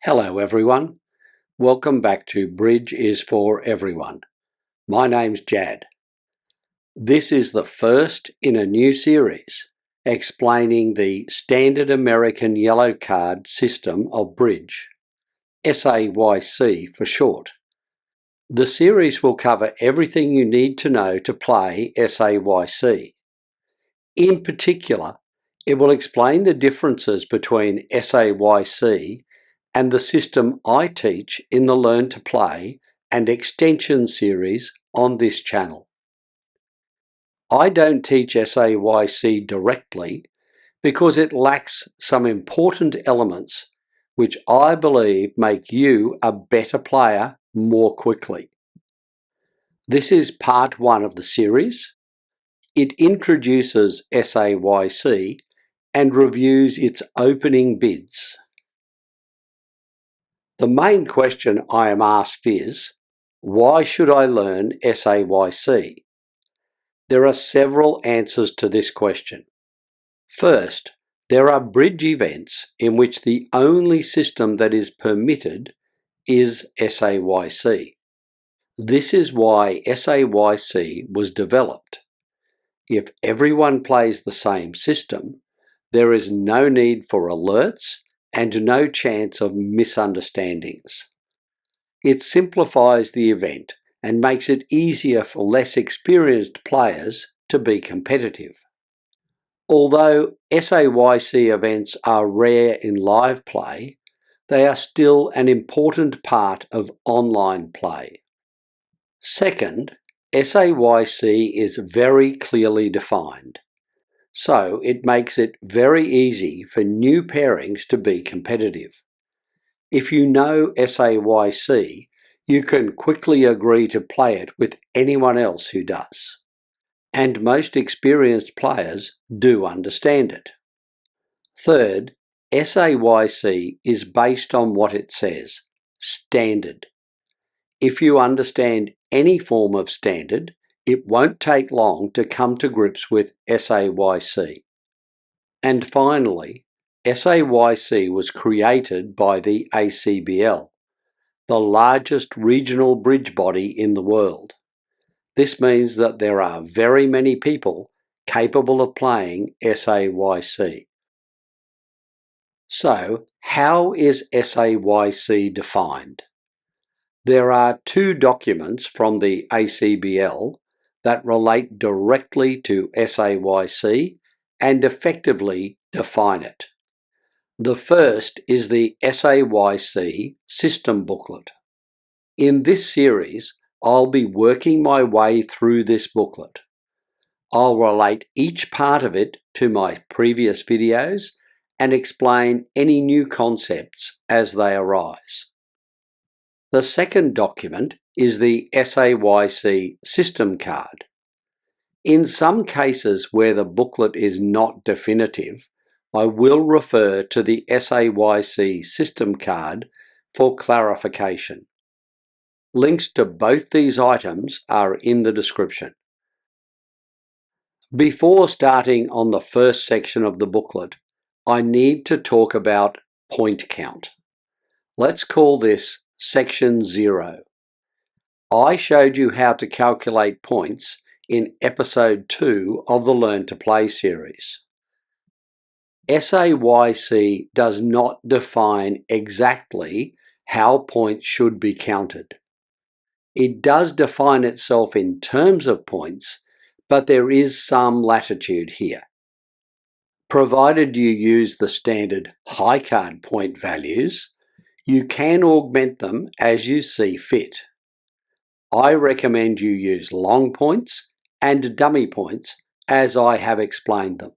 Hello everyone, welcome back to Bridge is for Everyone. My name's Jad. This is the first in a new series explaining the Standard American Yellow Card system of Bridge, SAYC for short. The series will cover everything you need to know to play SAYC. In particular, it will explain the differences between SAYC and the system I teach in the Learn to Play and Extension series on this channel. I don't teach SAYC directly because it lacks some important elements which I believe make you a better player more quickly. This is part 1 of the series. It introduces SAYC and reviews its opening bids. The main question I am asked is, why should I learn SAYC? There are several answers to this question. First, there are bridge events in which the only system that is permitted is SAYC. This is why SAYC was developed. If everyone plays the same system, there is no need for alerts and no chance of misunderstandings. It simplifies the event and makes it easier for less experienced players to be competitive. Although SAYC events are rare in live play, they are still an important part of online play. Second, SAYC is very clearly defined, so it makes it very easy for new pairings to be competitive. If you know SAYC, you can quickly agree to play it with anyone else who does. And most experienced players do understand it. Third, SAYC is based on what it says, standard. If you understand any form of standard, it won't take long to come to grips with SAYC. And finally, SAYC was created by the ACBL, the largest regional bridge body in the world. This means that there are very many people capable of playing SAYC. So, how is SAYC defined? There are 2 documents from the ACBL that relate directly to SAYC and effectively define it. The first is the SAYC System Booklet. In this series, I'll be working my way through this booklet. I'll relate each part of it to my previous videos and explain any new concepts as they arise. The second document is the SAYC System Card. In some cases where the booklet is not definitive, I will refer to the SAYC System Card for clarification. Links to both these items are in the description. Before starting on the first section of the booklet, I need to talk about point count. Let's call this Section 0. I showed you how to calculate points in Episode 2 of the Learn to Play series. SAYC does not define exactly how points should be counted. It does define itself in terms of points, but there is some latitude here. Provided you use the standard high card point values, you can augment them as you see fit. I recommend you use long points and dummy points as I have explained them.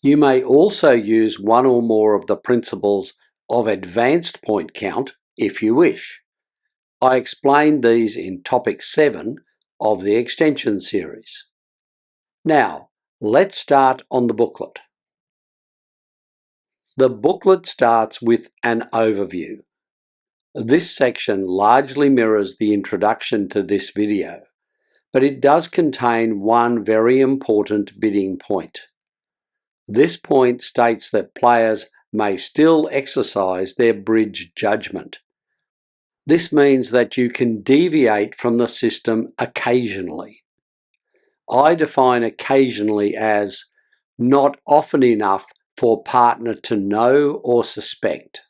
You may also use one or more of the principles of advanced point count if you wish. I explained these in Topic 7 of the Extension series. Now, let's start on the booklet. The booklet starts with an overview. This section largely mirrors the introduction to this video, but it does contain one very important bidding point. This point states that players may still exercise their bridge judgment. This means that you can deviate from the system occasionally. I define occasionally as not often enough for partner to know or suspect.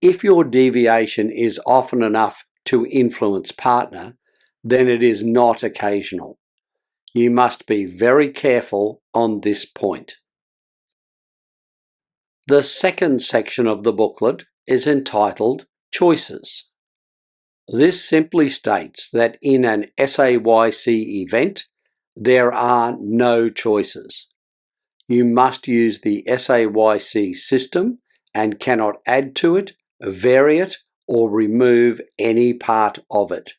If your deviation is often enough to influence partner, then it is not occasional. You must be very careful on this point. The second section of the booklet is entitled Choices. This simply states that in an SAYC event, there are no choices. You must use the SAYC system and cannot add to it, vary it, or remove any part of it.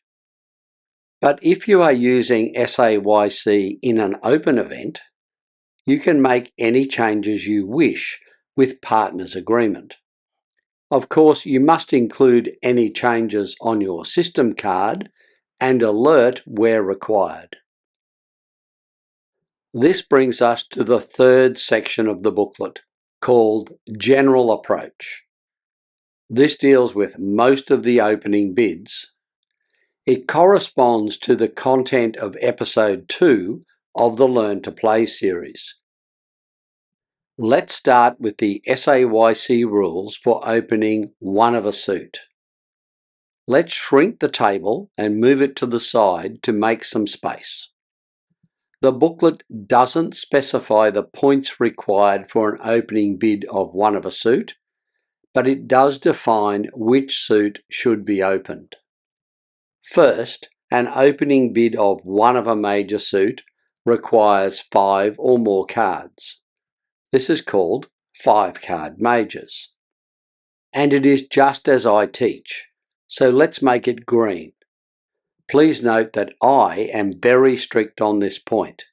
But if you are using SAYC in an open event, you can make any changes you wish with partner's agreement. Of course, you must include any changes on your system card and alert where required. This brings us to the third section of the booklet, called General Approach. This deals with most of the opening bids. It corresponds to the content of episode 2 of the Learn to Play series. Let's start with the SAYC rules for opening one of a suit. Let's shrink the table and move it to the side to make some space. The booklet doesn't specify the points required for an opening bid of one of a suit, but it does define which suit should be opened. First, an opening bid of one of a major suit requires 5 or more cards. This is called 5-card majors. And it is just as I teach, so let's make it green. Please note that I am very strict on this point,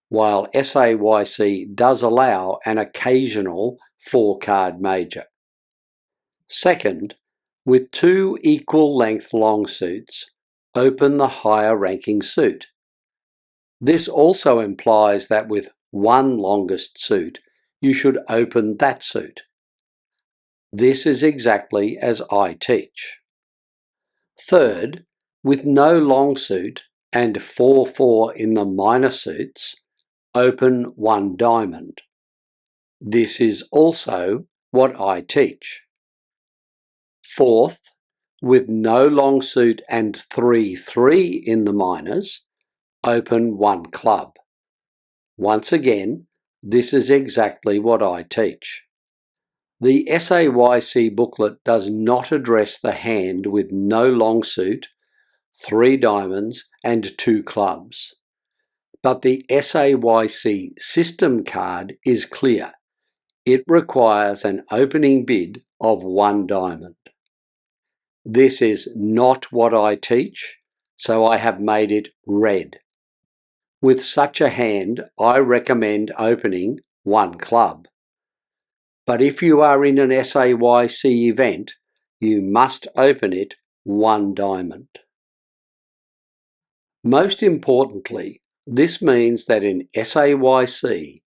while SAYC does allow an occasional 4-card major. Second, with 2 equal length long suits, open the higher ranking suit. This also implies that with one longest suit, you should open that suit. This is exactly as I teach. Third, with no long suit and 4-4 in the minor suits, open 1 diamond. This is also what I teach. Fourth, with no long suit and 3-3 in the minors, open 1 club. Once again, this is exactly what I teach. The SAYC booklet does not address the hand with no long suit, 3 diamonds and 2 clubs. But the SAYC system card is clear. It requires an opening bid of 1 diamond. This is not what I teach, so I have made it red. With such a hand, I recommend opening 1 club. But if you are in an SAYC event, you must open it 1 diamond. Most importantly, this means that in SAYC,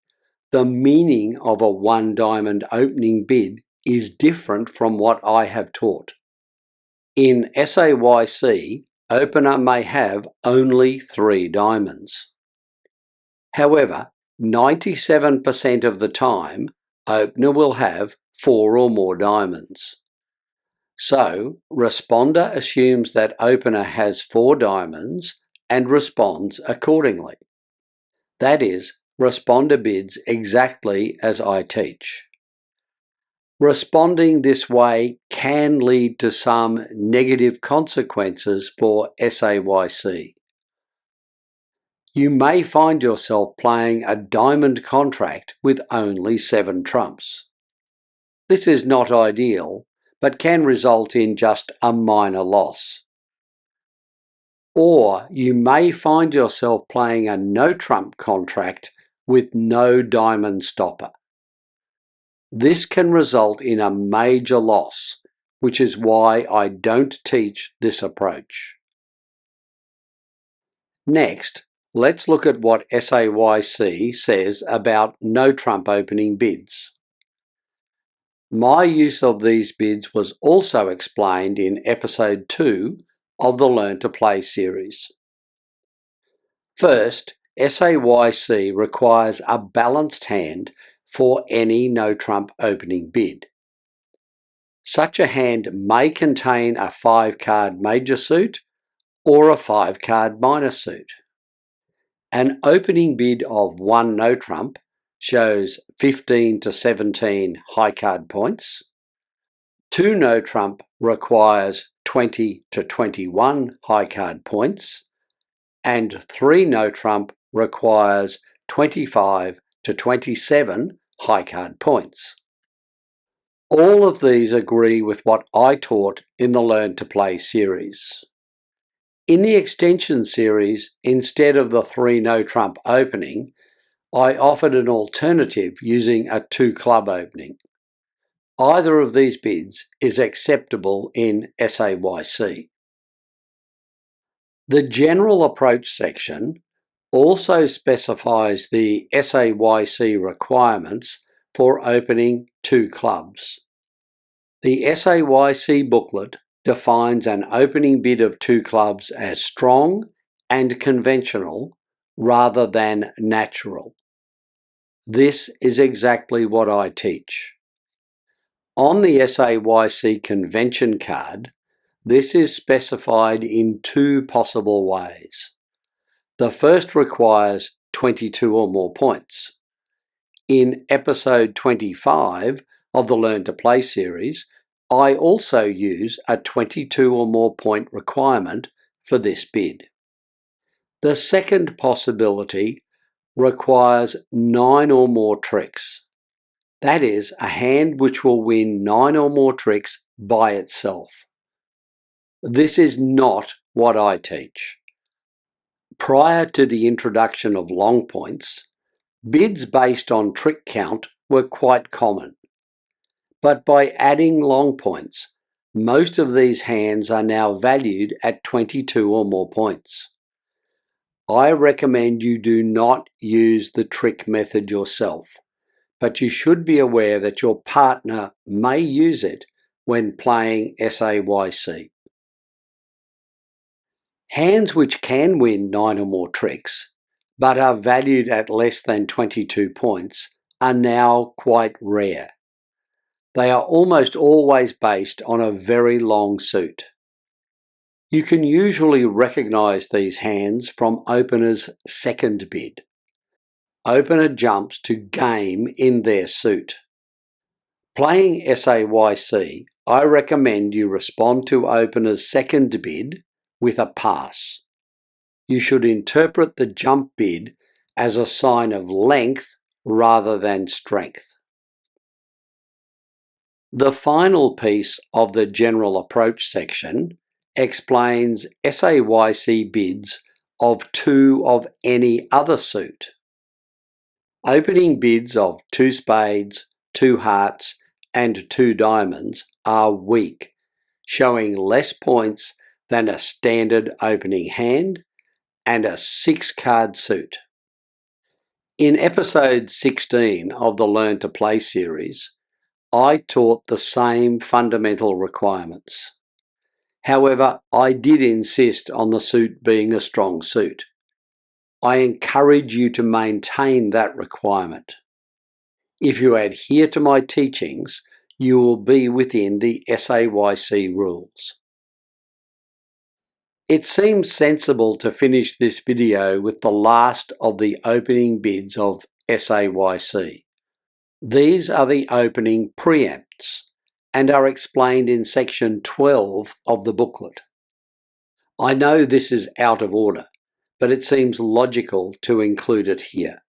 the meaning of a 1 diamond opening bid is different from what I have taught. In SAYC, opener may have only 3 diamonds. However, 97% of the time, opener will have 4 or more diamonds. So, responder assumes that opener has 4 diamonds and responds accordingly. That is, responder bids exactly as I teach. Responding this way can lead to some negative consequences for SAYC. You may find yourself playing a diamond contract with only 7 trumps. This is not ideal, but can result in just a minor loss. Or you may find yourself playing a no-trump contract with no diamond stopper. This can result in a major loss, which is why I don't teach this approach. Next, let's look at what SAYC says about no-trump opening bids. My use of these bids was also explained in episode 2 of the Learn to Play series. First, SAYC requires a balanced hand for any no-trump opening bid. Such a hand may contain a 5-card major suit or a 5-card minor suit. An opening bid of 1 no-trump shows 15 to 17 high card points. 2 no-trump requires 20 to 21 high card points, and 3 no-trump requires 25 to 27 high card points. All of these agree with what I taught in the Learn to Play series. In the extension series, instead of the 3 no-trump opening, I offered an alternative using a 2-club opening. Either of these bids is acceptable in SAYC. The General Approach section also specifies the SAYC requirements for opening 2 clubs. The SAYC booklet defines an opening bid of 2 clubs as strong and conventional rather than natural. This is exactly what I teach. On the SAYC convention card, this is specified in 2 possible ways. The first requires 22 or more points. In episode 25 of the Learn to Play series, I also use a 22 or more point requirement for this bid. The second possibility requires 9 or more tricks. That is, a hand which will win 9 or more tricks by itself. This is not what I teach. Prior to the introduction of long points, bids based on trick count were quite common. But by adding long points, most of these hands are now valued at 22 or more points. I recommend you do not use the trick method yourself, but you should be aware that your partner may use it when playing SAYC. Hands which can win 9 or more tricks, but are valued at less than 22 points, are now quite rare. They are almost always based on a very long suit. You can usually recognise these hands from opener's second bid. Opener jumps to game in their suit. Playing SAYC, I recommend you respond to opener's second bid with a pass. You should interpret the jump bid as a sign of length rather than strength. The final piece of the General Approach section explains SAYC bids of 2 of any other suit. Opening bids of 2 spades, 2 hearts, and 2 diamonds are weak, showing less points than a standard opening hand and a 6-card suit. In episode 16 of the Learn to Play series, I taught the same fundamental requirements. However, I did insist on the suit being a strong suit. I encourage you to maintain that requirement. If you adhere to my teachings, you will be within the SAYC rules. It seems sensible to finish this video with the last of the opening bids of SAYC. These are the opening preempts and are explained in section 12 of the booklet. I know this is out of order, but it seems logical to include it here.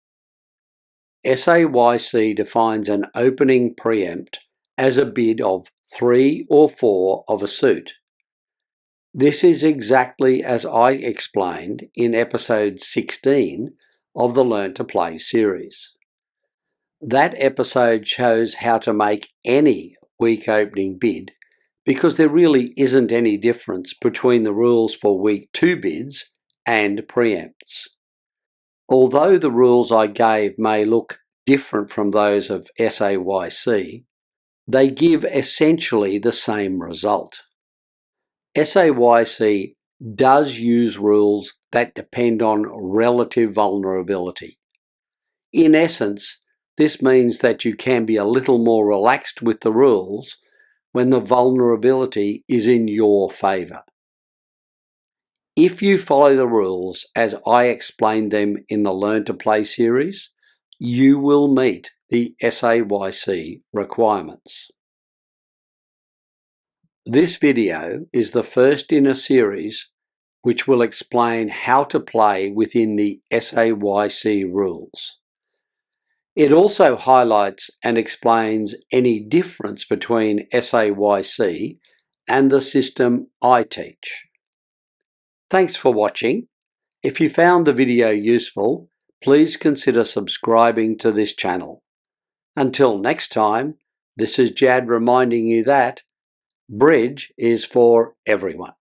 SAYC defines an opening preempt as a bid of 3 or 4 of a suit. This is exactly as I explained in episode 16 of the Learn to Play series. That episode shows how to make any weak opening bid because there really isn't any difference between the rules for week 2 bids and preempts. Although the rules I gave may look different from those of SAYC, They give essentially the same result. SAYC does use rules that depend on relative vulnerability. In essence, this means that you can be a little more relaxed with the rules when the vulnerability is in your favour. If you follow the rules as I explained them in the Learn to Play series, you will meet the SAYC requirements. This video is the first in a series which will explain how to play within the SAYC rules. It also highlights and explains any difference between SAYC and the system I teach. Thanks for watching. If you found the video useful, please consider subscribing to this channel. Until next time, this is Jad reminding you that Bridge is for everyone.